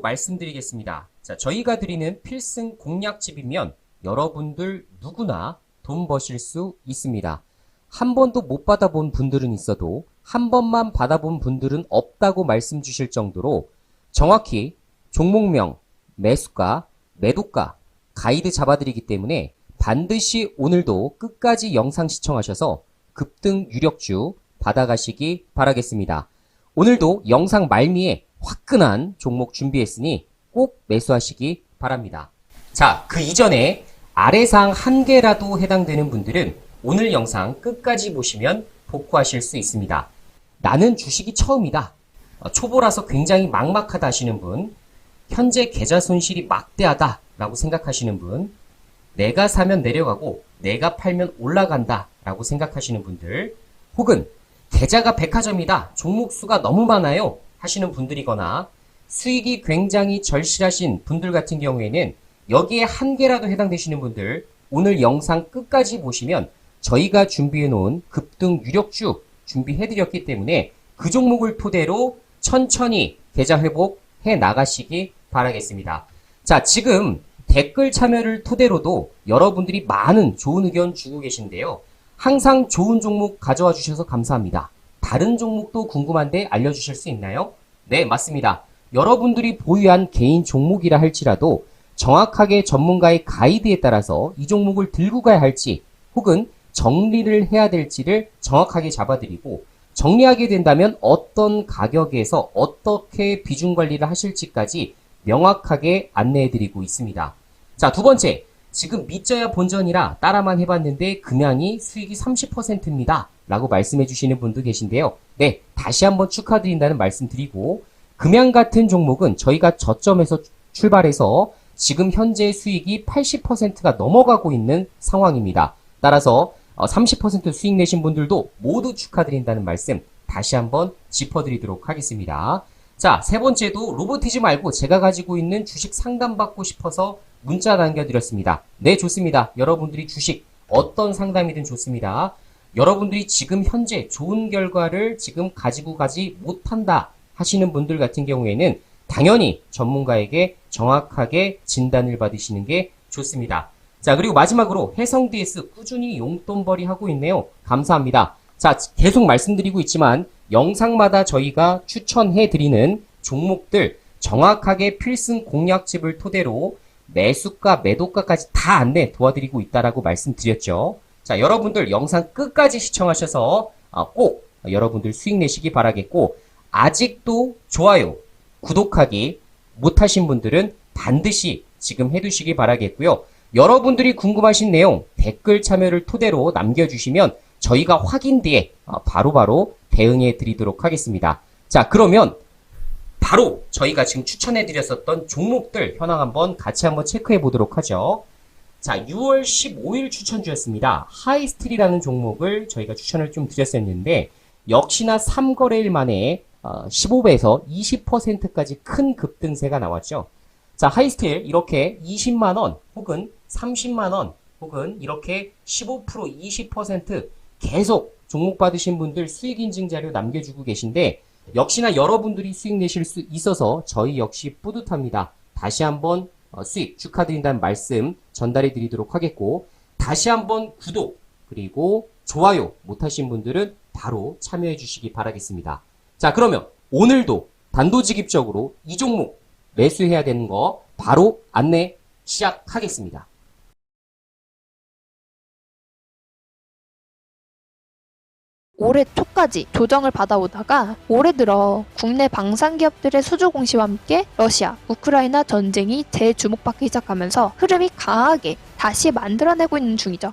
말씀드리겠습니다. 자, 저희가 드리는 필승 공략집이면 여러분들 누구나 돈 버실 수 있습니다. 한 번도 못 받아본 분들은 있어도 한 번만 받아본 분들은 없다고 말씀 주실 정도로 정확히 종목명, 매수가, 매도가, 가이드 잡아드리기 때문에 반드시 오늘도 끝까지 영상 시청하셔서 급등 유력주 받아가시기 바라겠습니다. 오늘도 영상 말미에 화끈한 종목 준비했으니 꼭 매수하시기 바랍니다. 자, 그 이전에 아래상 한 개라도 해당되는 분들은 오늘 영상 끝까지 보시면 복구하실 수 있습니다. 나는 주식이 처음이다. 초보라서 굉장히 막막하다 하시는 분, 현재 계좌 손실이 막대하다 라고 생각하시는 분, 내가 사면 내려가고 내가 팔면 올라간다 라고 생각하시는 분들, 혹은 계좌가 백화점이다, 종목 수가 너무 많아요 하시는 분들이거나 수익이 굉장히 절실하신 분들 같은 경우에는 여기에 한 개라도 해당되시는 분들, 오늘 영상 끝까지 보시면 저희가 준비해 놓은 급등 유력주 준비해 드렸기 때문에 그 종목을 토대로 천천히 계좌 회복해 나가시기 바라겠습니다. 자, 지금 댓글 참여를 토대로도 여러분들이 많은 좋은 의견 주고 계신데요. 항상 좋은 종목 가져와 주셔서 감사합니다. 다른 종목도 궁금한데 알려주실 수 있나요? 네, 맞습니다. 여러분들이 보유한 개인 종목이라 할지라도 정확하게 전문가의 가이드에 따라서 이 종목을 들고 가야 할지 혹은 정리를 해야 될지를 정확하게 잡아드리고, 정리하게 된다면 어떤 가격에서 어떻게 비중 관리를 하실지까지 명확하게 안내해드리고 있습니다. 자, 두 번째, 지금 믿져야 본전이라 따라만 해봤는데 금양이 수익이 30%입니다 라고 말씀해 주시는 분도 계신데요. 네, 다시 한번 축하드린다는 말씀 드리고, 금양 같은 종목은 저희가 저점에서 출발해서 지금 현재 수익이 80%가 넘어가고 있는 상황입니다. 따라서 30% 수익 내신 분들도 모두 축하드린다는 말씀 다시 한번 짚어드리도록 하겠습니다. 자, 세 번째도 로보티즘 말고 제가 가지고 있는 주식 상담받고 싶어서 문자 남겨드렸습니다. 네, 좋습니다. 여러분들이 주식 어떤 상담이든 좋습니다. 여러분들이 지금 현재 좋은 결과를 지금 가지고 가지 못한다 하시는 분들 같은 경우에는 당연히 전문가에게 정확하게 진단을 받으시는 게 좋습니다. 자, 그리고 마지막으로 해성 DS 꾸준히 용돈벌이 하고 있네요. 감사합니다. 자, 계속 말씀드리고 있지만 영상마다 저희가 추천해드리는 종목들 정확하게 필승 공략집을 토대로 매수가, 매도가까지 다 안내 도와드리고 있다라고 말씀드렸죠. 자, 여러분들 영상 끝까지 시청하셔서 꼭 여러분들 수익 내시기 바라겠고, 아직도 좋아요, 구독하기 못하신 분들은 반드시 지금 해두시기 바라겠고요. 여러분들이 궁금하신 내용 댓글 참여를 토대로 남겨주시면 저희가 확인 뒤에 바로바로 대응해 드리도록 하겠습니다. 자, 그러면 바로 저희가 지금 추천해 드렸었던 종목들 현황 한번 같이 한번 체크해 보도록 하죠. 자, 6월 15일 추천주였습니다. 하이스틸이라는 종목을 저희가 추천을 좀 드렸었는데 역시나 3거래일 만에 15배에서 20%까지 큰 급등세가 나왔죠. 자, 하이스틸 이렇게 20만원 혹은 30만원 혹은 이렇게 15%, 20% 계속 종목 받으신 분들 수익 인증 자료 남겨주고 계신데 역시나 여러분들이 수익 내실 수 있어서 저희 역시 뿌듯합니다. 다시 한번 수익 축하드린다는 말씀 전달해 드리도록 하겠고, 다시 한번 구독 그리고 좋아요 못하신 분들은 바로 참여해 주시기 바라겠습니다. 자, 그러면 오늘도 단도직입적으로 이 종목 매수해야 되는 거 바로 안내 시작하겠습니다. 올해 초까지 조정을 받아오다가 올해 들어 국내 방산기업들의 수주 공시와 함께 러시아, 우크라이나 전쟁이 재주목받기 시작하면서 흐름이 강하게 다시 만들어내고 있는 중이죠.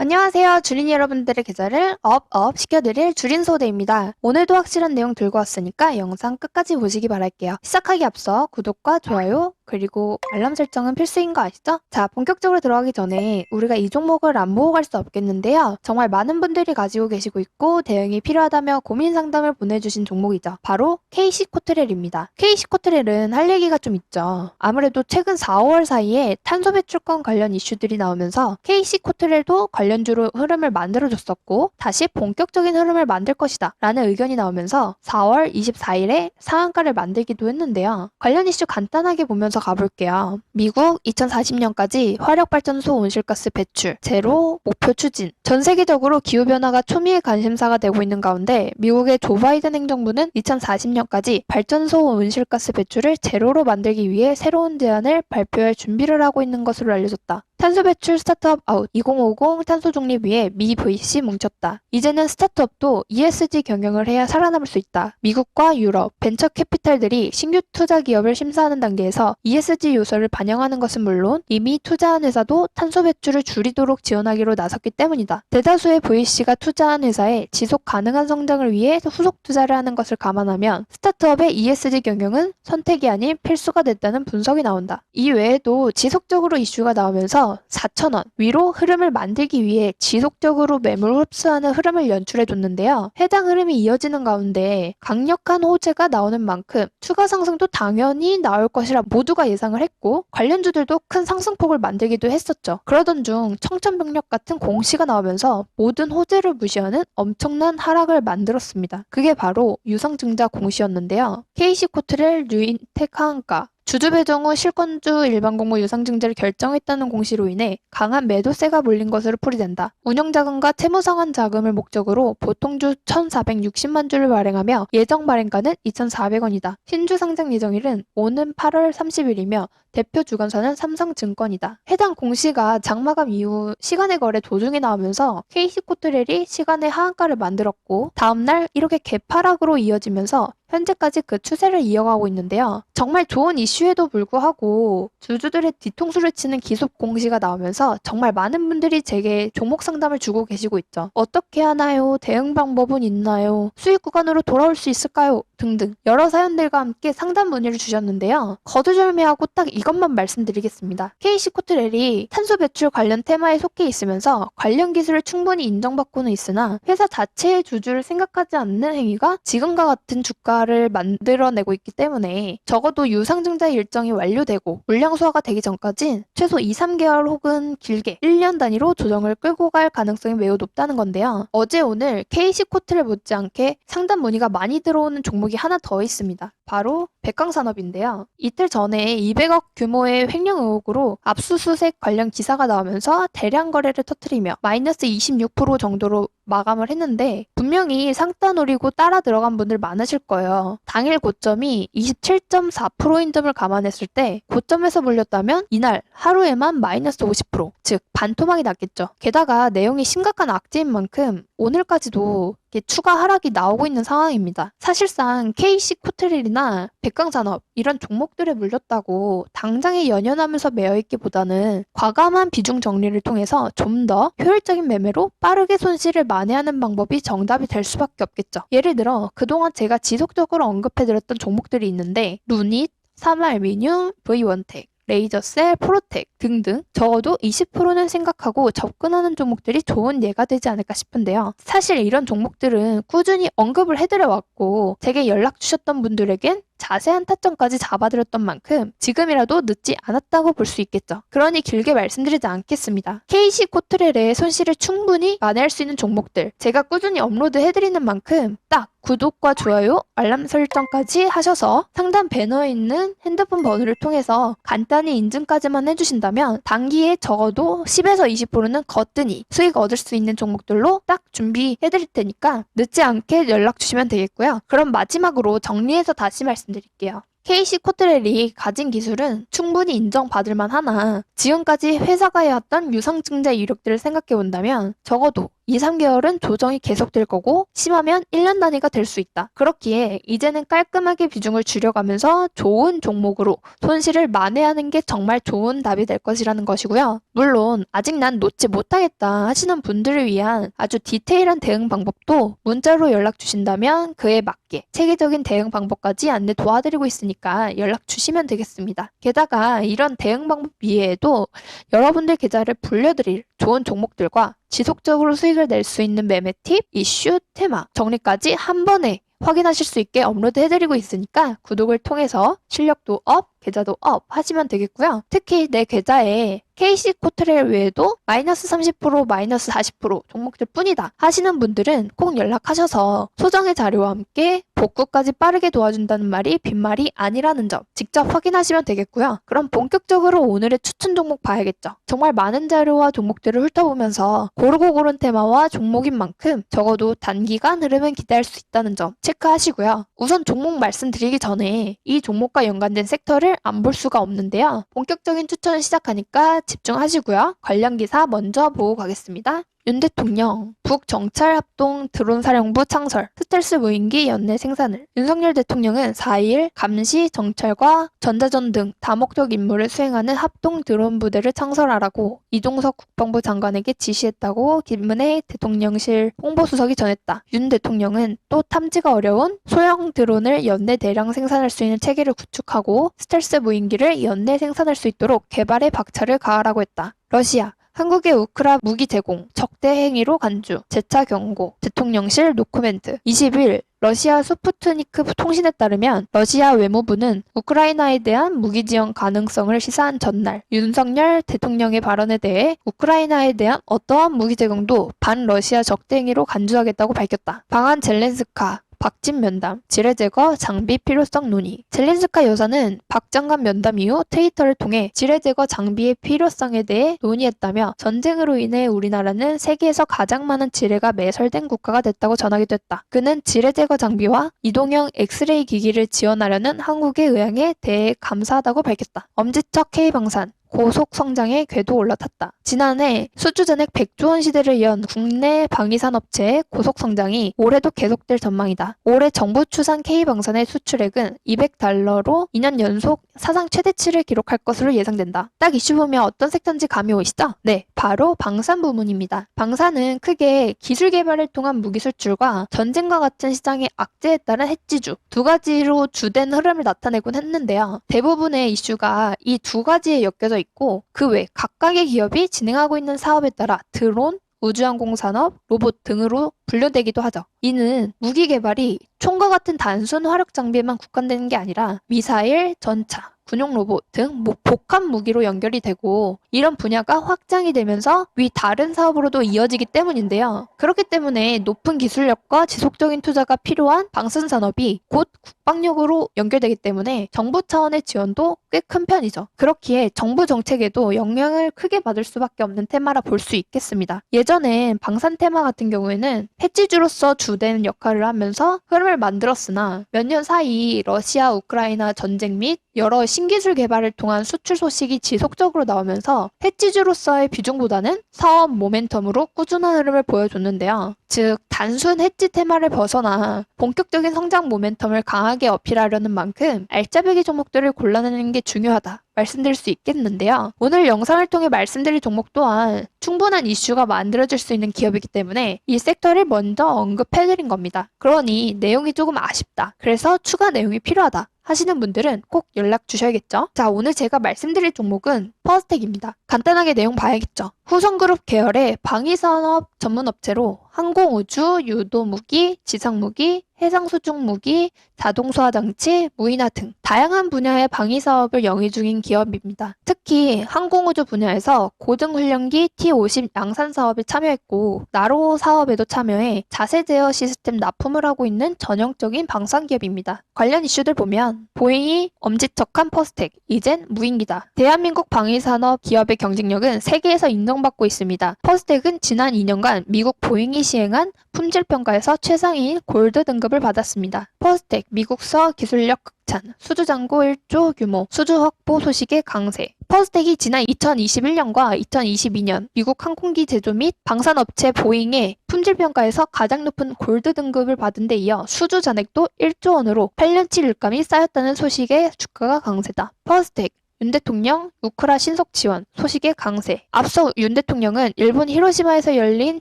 안녕하세요. 주린이 여러분들의 계좌를 업업 시켜드릴 주린소대입니다. 오늘도 확실한 내용 들고 왔으니까 영상 끝까지 보시기 바랄게요. 시작하기 앞서 구독과 좋아요 그리고 알람 설정은 필수인 거 아시죠? 자, 본격적으로 들어가기 전에 우리가 이 종목을 안 보고 갈 수 없겠는데요. 정말 많은 분들이 가지고 계시고 있고 대응이 필요하다며 고민 상담을 보내주신 종목이죠. 바로 KC코트렐입니다. KC코트렐은 할 얘기가 좀 있죠. 아무래도 최근 4, 5월 사이에 탄소 배출권 관련 이슈들이 나오면서 KC코트렐도 관련주로 흐름을 만들어줬었고 다시 본격적인 흐름을 만들 것이다 라는 의견이 나오면서 4월 24일에 상한가를 만들기도 했는데요. 관련 이슈 간단하게 보면서 가볼게요. 미국 2040년까지 화력발전소 온실가스 배출 제로 목표 추진. 전 세계적으로 기후변화가 초미의 관심사가 되고 있는 가운데 미국의 조 바이든 행정부는 2040년까지 발전소 온실가스 배출을 제로로 만들기 위해 새로운 제안을 발표할 준비를 하고 있는 것으로 알려졌다. 탄소 배출 스타트업 아웃 2050 탄소 중립 위해 미 VC 뭉쳤다. 이제는 스타트업도 ESG 경영을 해야 살아남을 수 있다. 미국과 유럽 벤처 캐피탈들이 신규 투자 기업을 심사하는 단계에서 ESG 요소를 반영하는 것은 물론 이미 투자한 회사도 탄소 배출을 줄이도록 지원하기로 나섰기 때문이다. 대다수의 VC가 투자한 회사에 지속 가능한 성장을 위해 후속 투자를 하는 것을 감안하면 스타트업의 ESG 경영은 선택이 아닌 필수가 됐다는 분석이 나온다. 이 외에도 지속적으로 이슈가 나오면서 4,000원 위로 흐름을 만들기 위해 지속적으로 매물을 흡수하는 흐름을 연출해줬는데요. 해당 흐름이 이어지는 가운데 강력한 호재가 나오는 만큼 추가 상승도 당연히 나올 것이라 모두가 예상을 했고 관련주들도 큰 상승폭을 만들기도 했었죠. 그러던 중 청천벽력 같은 공시가 나오면서 모든 호재를 무시하는 엄청난 하락을 만들었습니다. 그게 바로 유상증자 공시였는데요. KC코트렐 뉴인텍 하한가 주주 배정 후 실권주 일반공모 유상증자를 결정했다는 공시로 인해 강한 매도세가 몰린 것으로 풀이된다. 운영자금과 채무상환 자금을 목적으로 보통주 1,460만 주를 발행하며 예정 발행가는 2,400원이다. 신주 상장 예정일은 오는 8월 30일이며 대표 주관사는 삼성증권이다. 해당 공시가 장마감 이후 시간의 거래 도중에 나오면서 KC코트렐이 시간의 하한가를 만들었고 다음날 이렇게 개파락으로 이어지면서 현재까지 그 추세를 이어가고 있는데요. 정말 좋은 이슈에도 불구하고 주주들의 뒤통수를 치는 기습 공시가 나오면서 정말 많은 분들이 제게 종목 상담을 주고 계시고 있죠. 어떻게 하나요? 대응 방법은 있나요? 수익 구간으로 돌아올 수 있을까요? 등등 여러 사연들과 함께 상담 문의를 주셨는데요. 거두절미하고 딱 이것만 말씀드리겠습니다. KC코트렐이 탄소 배출 관련 테마에 속해 있으면서 관련 기술을 충분히 인정받고는 있으나 회사 자체의 주주를 생각하지 않는 행위가 지금과 같은 주가를 만들어내고 있기 때문에 적어도 유상증자 일정이 완료되고 물량 소화가 되기 전까진 최소 2, 3개월 혹은 길게 1년 단위로 조정을 끌고 갈 가능성이 매우 높다는 건데요. 어제 오늘 KC코트렐 못지않게 상담 문의가 많이 들어오는 종목이 하나 더 있습니다. 바로 백광산업인데요. 이틀 전에 200억 규모의 횡령 의혹으로 압수수색 관련 기사가 나오면서 대량 거래를 터뜨리며 마이너스 26% 정도로 마감을 했는데 분명히 상따 노리고 따라 들어간 분들 많으실 거예요. 당일 고점이 27.4%인 점을 감안했을 때 고점에서 물렸다면 이날 하루에만 마이너스 50%, 즉 반토막이 났겠죠. 게다가 내용이 심각한 악재인 만큼 오늘까지도 추가 하락이 나오고 있는 상황입니다. 사실상 KC코트렐이나 백광산업 이런 종목들에 물렸다고 당장에 연연하면서 매여있기보다는 과감한 비중 정리를 통해서 좀 더 효율적인 매매로 빠르게 손실을 만회하는 방법이 정답이 될 수밖에 없겠죠. 예를 들어 그동안 제가 지속적으로 언급해드렸던 종목들이 있는데 루닛, 삼알미늄, V원텍 레이저셀, 프로텍 등등 적어도 20%는 생각하고 접근하는 종목들이 좋은 예가 되지 않을까 싶은데요. 사실 이런 종목들은 꾸준히 언급을 해드려왔고 제게 연락 주셨던 분들에겐 자세한 타점까지 잡아드렸던 만큼 지금이라도 늦지 않았다고 볼 수 있겠죠. 그러니 길게 말씀드리지 않겠습니다. KC코트렐의 손실을 충분히 만회할 수 있는 종목들 제가 꾸준히 업로드해드리는 만큼 딱 구독과 좋아요, 알람 설정까지 하셔서 상단 배너에 있는 핸드폰 번호를 통해서 간단히 인증까지만 해주신다면 단기에 적어도 10에서 20%는 거뜬히 수익 얻을 수 있는 종목들로 딱 준비해드릴 테니까 늦지 않게 연락 주시면 되겠고요. 그럼 마지막으로 정리해서 다시 말씀드릴게요. KC코트렐이 가진 기술은 충분히 인정받을 만하나 지금까지 회사가 해왔던 유상증자 이력들을 생각해본다면 적어도 2, 3개월은 조정이 계속될 거고 심하면 1년 단위가 될 수 있다. 그렇기에 이제는 깔끔하게 비중을 줄여가면서 좋은 종목으로 손실을 만회하는 게 정말 좋은 답이 될 것이라는 것이고요. 물론 아직 난 놓지 못하겠다 하시는 분들을 위한 아주 디테일한 대응 방법도 문자로 연락 주신다면 그에 맞게 체계적인 대응 방법까지 안내 도와드리고 있으니까 연락 주시면 되겠습니다. 게다가 이런 대응 방법 이외에도 여러분들 계좌를 불려드릴 좋은 종목들과 지속적으로 수익을 낼 수 있는 매매 팁, 이슈, 테마 정리까지 한 번에 확인하실 수 있게 업로드 해드리고 있으니까 구독을 통해서 실력도 업, 계좌도 업 하시면 되겠고요. 특히 내 계좌에 KC 코트렐 외에도 마이너스 30%, 마이너스 40% 종목들 뿐이다 하시는 분들은 꼭 연락하셔서 소정의 자료와 함께 복구까지 빠르게 도와준다는 말이 빈말이 아니라는 점 직접 확인하시면 되겠고요. 그럼 본격적으로 오늘의 추천 종목 봐야겠죠. 정말 많은 자료와 종목들을 훑어보면서 고르고 고른 테마와 종목인 만큼 적어도 단기간 흐름은 기대할 수 있다는 점 체크하시고요. 우선 종목 말씀드리기 전에 이 종목과 연관된 섹터를 안 볼 수가 없는데요. 본격적인 추천을 시작하니까 집중하시고요. 관련 기사 먼저 보고 가겠습니다. 윤 대통령 북정찰합동 드론사령부 창설, 스텔스 무인기 연내 생산을. 윤석열 대통령은 4일 감시, 정찰과 전자전 등 다목적 임무를 수행하는 합동 드론 부대를 창설하라고 이종석 국방부 장관에게 지시했다고 김은혜 대통령실 홍보수석이 전했다. 윤 대통령은 또 탐지가 어려운 소형 드론을 연내 대량 생산할 수 있는 체계를 구축하고 스텔스 무인기를 연내 생산할 수 있도록 개발에 박차를 가하라고 했다. 러시아 한국의 우크라 무기 제공, 적대 행위로 간주, 재차 경고, 대통령실 노코멘트. 20일 러시아 스푸트니크 통신에 따르면 러시아 외무부는 우크라이나에 대한 무기 지원 가능성을 시사한 전날 윤석열 대통령의 발언에 대해 우크라이나에 대한 어떠한 무기 제공도 반러시아 적대 행위로 간주하겠다고 밝혔다. 방한 젤렌스카 박진 면담, 지뢰 제거 장비 필요성 논의. 젤렌스카 여사는 박 장관 면담 이후 트위터를 통해 지뢰 제거 장비의 필요성에 대해 논의했다며 전쟁으로 인해 우리나라는 세계에서 가장 많은 지뢰가 매설된 국가가 됐다고 전하기도 했다. 그는 지뢰 제거 장비와 이동형 엑스레이 기기를 지원하려는 한국의 의향에 대해 감사하다고 밝혔다. 엄지척 K방산 고속 성장의 궤도 올라탔다. 지난해 수주전액 100조 원 시대를 연 국내 방위산업체의 고속 성장이 올해도 계속될 전망이다. 올해 정부 추산 K방산의 수출액은 200달러로 2년 연속 사상 최대치를 기록할 것으로 예상된다. 딱 이슈 보면 어떤 섹터인지 감이 오시죠? 네, 바로 방산 부문입니다. 방산은 크게 기술 개발을 통한 무기 수출과 전쟁과 같은 시장의 악재에 따른 해지주 두 가지로 주된 흐름을 나타내곤 했는데요. 대부분의 이슈가 이 두 가지에 엮여져 있고 그 외 각각의 기업이 진행하고 있는 사업에 따라 드론, 우주항공산업, 로봇 등으로 분류되기도 하죠. 이는 무기 개발이 총과 같은 단순 화력 장비에만 국한되는 게 아니라 미사일, 전차, 군용 로봇 등 복합 무기로 연결이 되고 이런 분야가 확장이 되면서 위 다른 사업으로도 이어지기 때문인데요. 그렇기 때문에 높은 기술력과 지속적인 투자가 필요한 방산 산업이 곧 국방력으로 연결되기 때문에 정부 차원의 지원도 꽤 큰 편이죠. 그렇기에 정부 정책에도 영향을 크게 받을 수밖에 없는 테마라 볼 수 있겠습니다. 예전엔 방산 테마 같은 경우에는 해지주로서 주된 역할을 하면서 흐름을 만들었으나 몇 년 사이 러시아, 우크라이나 전쟁 및 여러 신기술 개발을 통한 수출 소식이 지속적으로 나오면서 해지주로서의 비중보다는 사업 모멘텀으로 꾸준한 흐름을 보여줬는데요. 즉 단순 해지 테마를 벗어나 본격적인 성장 모멘텀을 강하게 어필하려는 만큼 알짜배기 종목들을 골라내는 게 중요하다 말씀드릴 수 있겠는데요. 오늘 영상을 통해 말씀드릴 종목 또한 충분한 이슈가 만들어질 수 있는 기업이기 때문에 이 섹터를 먼저 언급해드린 겁니다. 그러니 내용이 조금 아쉽다. 그래서 추가 내용이 필요하다 하시는 분들은 꼭 연락 주셔야겠죠. 자, 오늘 제가 말씀드릴 종목은 퍼스텍입니다. 간단하게 내용 봐야겠죠. 후성그룹 계열의 방위산업 전문업체로 항공우주, 유도무기, 지상무기, 해상수중무기, 자동소화장치, 무인화 등 다양한 분야의 방위사업을 영위 중인 기업입니다. 특히 항공우주 분야에서 고등훈련기 T-50 양산 사업에 참여했고 나로 사업에도 참여해 자세 제어 시스템 납품을 하고 있는 전형적인 방산기업입니다. 관련 이슈들 보면 보잉이 엄지척한 퍼스텍, 이젠 무인기다. 대한민국 방위산업 기업의 경쟁력은 세계에서 인정받고 있습니다. 퍼스텍은 지난 2년간 미국 보잉이 시행한 품질평가에서 최상위인 골드 등급을 받았습니다. 퍼스텍 미국서 기술력 극찬, 수주잔고 1조 규모, 수주 확보 소식의 강세. 퍼스텍이 지난 2021년과 2022년 미국 항공기 제조 및 방산업체 보잉의 품질평가에서 가장 높은 골드 등급을 받은 데 이어 수주 잔액도 1조 원으로 8년치 일감이 쌓였다는 소식에 주가가 강세다. 퍼스텍 윤 대통령 우크라 신속 지원 소식의 강세. 앞서 윤 대통령은 일본 히로시마에서 열린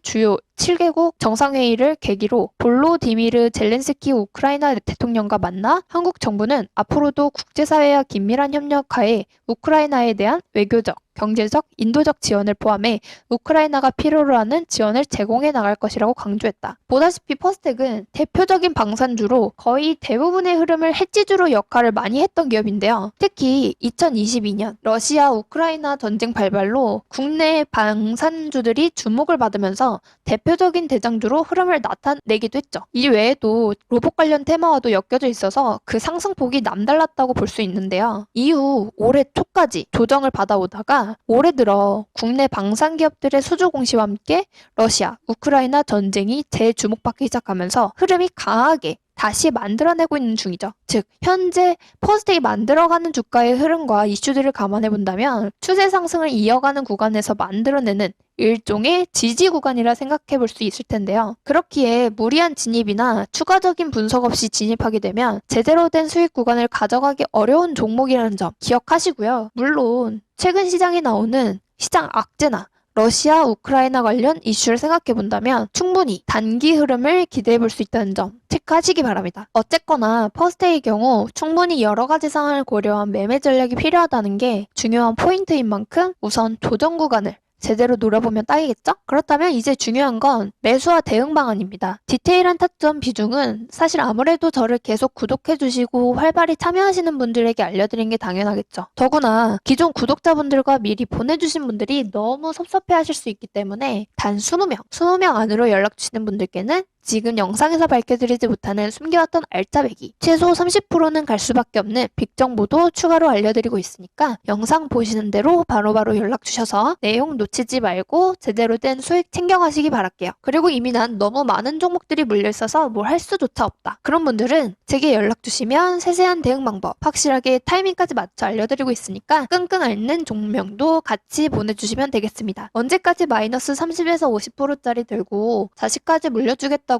주요 7개국 정상회의를 계기로 볼로디미르 젤렌스키 우크라이나 대통령과 만나 한국 정부는 앞으로도 국제사회와 긴밀한 협력하에 우크라이나에 대한 외교적, 경제적, 인도적 지원을 포함해 우크라이나가 필요로 하는 지원을 제공해 나갈 것이라고 강조했다. 보다시피 퍼스텍은 대표적인 방산주로 거의 대부분의 흐름을 해지주로 역할을 많이 했던 기업인데요. 특히 2022년 러시아 우크라이나 전쟁 발발로 국내 방산주들이 주목을 받으면서 대표적인 대장주로 흐름을 나타내기도 했죠. 이 외에도 로봇 관련 테마와도 엮여져 있어서 그 상승폭이 남달랐다고 볼 수 있는데요. 이후 올해 초까지 조정을 받아오다가 올해 들어 국내 방산 기업들의 수주 공시와 함께 러시아, 우크라이나 전쟁이 재주목받기 시작하면서 흐름이 강하게 다시 만들어내고 있는 중이죠. 즉, 현재 퍼스텍이 만들어가는 주가의 흐름과 이슈들을 감안해 본다면 추세 상승을 이어가는 구간에서 만들어내는 일종의 지지 구간이라 생각해 볼 수 있을 텐데요. 그렇기에 무리한 진입이나 추가적인 분석 없이 진입하게 되면 제대로 된 수익 구간을 가져가기 어려운 종목이라는 점 기억하시고요. 물론 최근 시장에 나오는 시장 악재나 러시아, 우크라이나 관련 이슈를 생각해 본다면 충분히 단기 흐름을 기대해 볼 수 있다는 점 체크하시기 바랍니다. 어쨌거나 퍼스텍의 경우 충분히 여러 가지 상황을 고려한 매매 전략이 필요하다는 게 중요한 포인트인 만큼 우선 조정 구간을 제대로 노려보면 딱이겠죠? 그렇다면 이제 중요한 건 매수와 대응 방안입니다. 디테일한 타점 비중은 사실 아무래도 저를 계속 구독해주시고 활발히 참여하시는 분들에게 알려드린 게 당연하겠죠. 더구나 기존 구독자분들과 미리 보내주신 분들이 너무 섭섭해하실 수 있기 때문에 단 20명 안으로 연락 주시는 분들께는 지금 영상에서 밝혀드리지 못하는 숨겨왔던 알짜배기 최소 30%는 갈 수밖에 없는 빅 정보도 추가로 알려드리고 있으니까 영상 보시는 대로 바로바로 연락 주셔서 내용 놓치지 말고 제대로 된 수익 챙겨가시기 바랄게요. 그리고 이미 난 너무 많은 종목들이 물려있어서 뭘 할 수조차 없다. 그런 분들은 제게 연락 주시면 세세한 대응 방법 확실하게 타이밍까지 맞춰 알려드리고 있으니까 끙끙 앓는 종목명도 같이 보내주시면 되겠습니다. 언제까지 마이너스 30에서 50%짜리 들고 40까지 물려주겠다고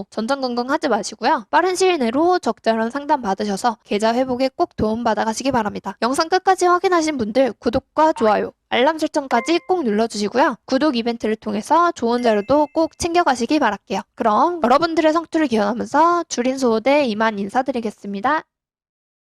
전전긍긍하지 마시고요. 빠른 시일 내로 적절한 상담 받으셔서 계좌 회복에 꼭 도움받아 가시기 바랍니다. 영상 끝까지 확인하신 분들 구독과 좋아요, 알람 설정까지 꼭 눌러주시고요. 구독 이벤트를 통해서 좋은 자료도 꼭 챙겨가시기 바랄게요. 그럼 여러분들의 성투를 기원하면서 줄인 소호대 이만 인사드리겠습니다.